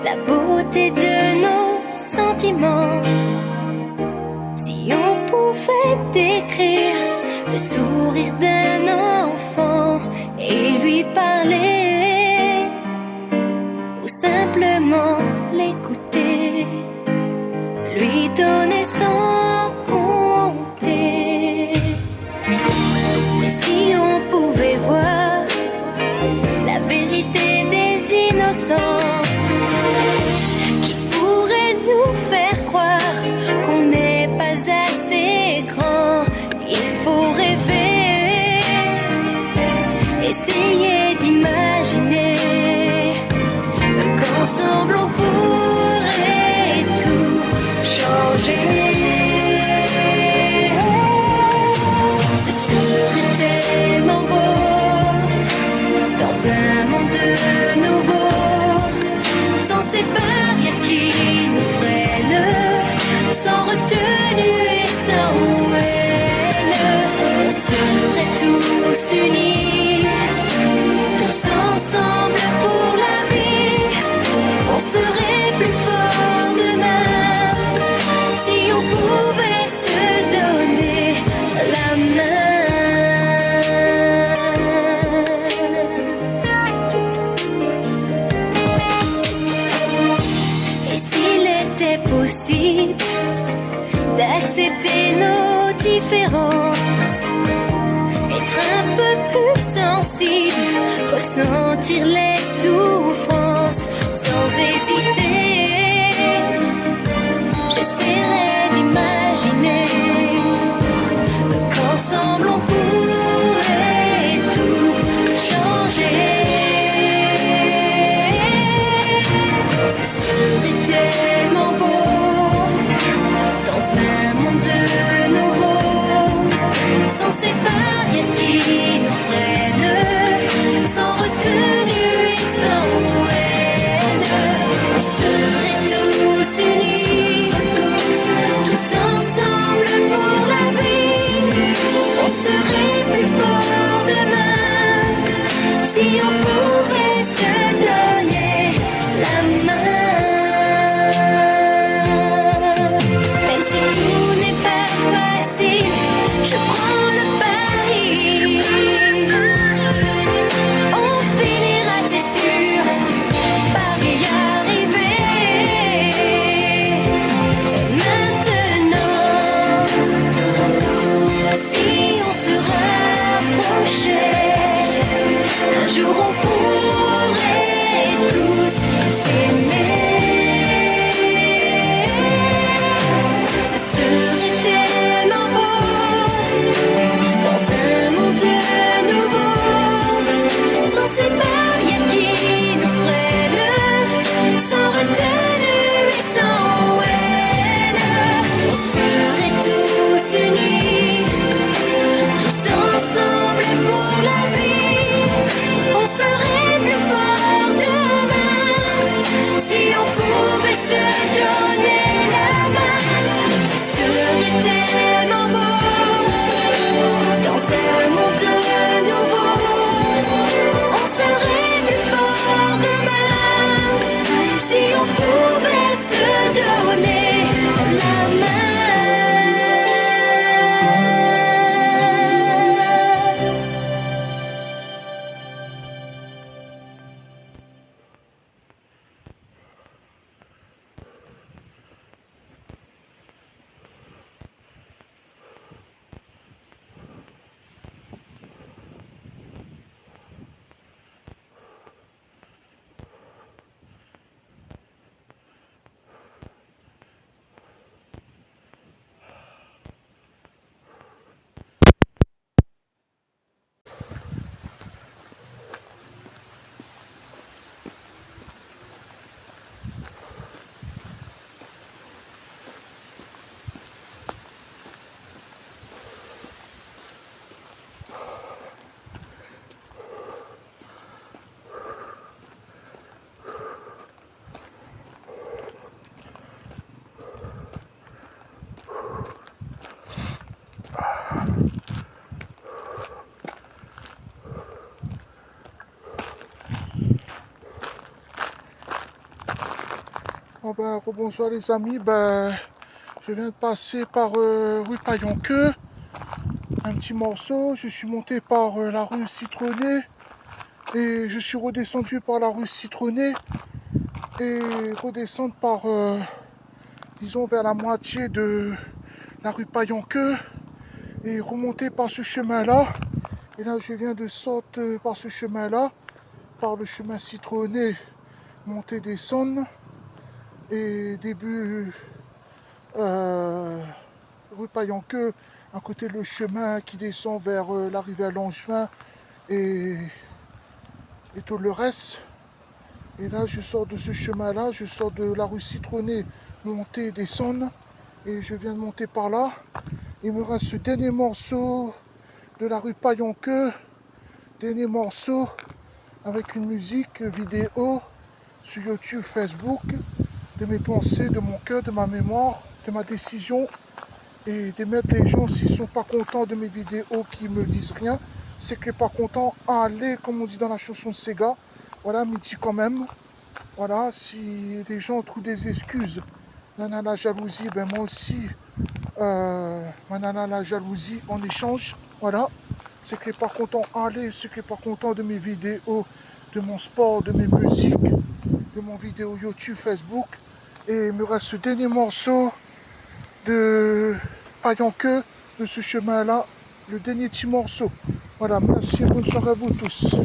la beauté de nos sentiments. Si on pouvait décrire le sourire d'un enfant et lui parler, ou simplement l'écouter, lui donner sans compter. Et si on pouvait voir la vérité des innocents, qui pourrait nous faire croire qu'on n'est pas assez grand. Il faut rêver, essayer d'imaginer qu'ensemble on pourrait tout changer. Ce serait tellement beau dans un monde nouveau, sans ces barrières qui nous freinent, sans retenue et sans haine. On serait tous unis, tous ensemble pour la vie. On serait plus fort demain si on pouvait se donner la main. Et s'il était possible d'accepter nos différences, être un peu plus sensible, ressentir les souffrances sans hésiter, j'essaierai d'imaginer qu'ensemble on pourrait tout changer. Ce serait tellement beau dans un monde Oh ben, rebonsoir les amis, je viens de passer par rue Payanqueux, un petit morceau, je suis monté par la rue Citronnée et je suis redescendu par la rue Citronnée et redescendre par, disons, vers la moitié de la rue Payanqueux et remonter par ce chemin-là. Et là, je viens de sortir par ce chemin-là, par le chemin Citronné, monter, descendre et début rue Payanqueux, à côté le chemin qui descend vers l'arrivée à Langevin et, et tout le reste. Et là, je sors de ce chemin-là, je sors de la rue Citronnée, monter, descendre, et je viens de monter par là. Il me reste ce dernier morceau de la rue Payanqueux, dernier morceau avec une musique vidéo sur YouTube, Facebook, de mes pensées, de mon cœur, de ma mémoire, de ma décision, et de mettre les gens, s'ils sont pas contents de mes vidéos, qui me disent rien, c'est que les pas contents, allez, comme on dit dans la chanson de Sega, voilà, midi quand même. Voilà, si les gens trouvent des excuses, nana la jalousie, ben moi aussi, nana la jalousie en échange, voilà. C'est que les pas contents, allez, c'est que les pas contents de mes vidéos, de mon sport, de mes musiques, de mon vidéo YouTube, Facebook. Et il me reste ce dernier morceau de Payanqueux, de ce chemin-là, le dernier petit morceau. Voilà, merci et bonne soirée à vous tous.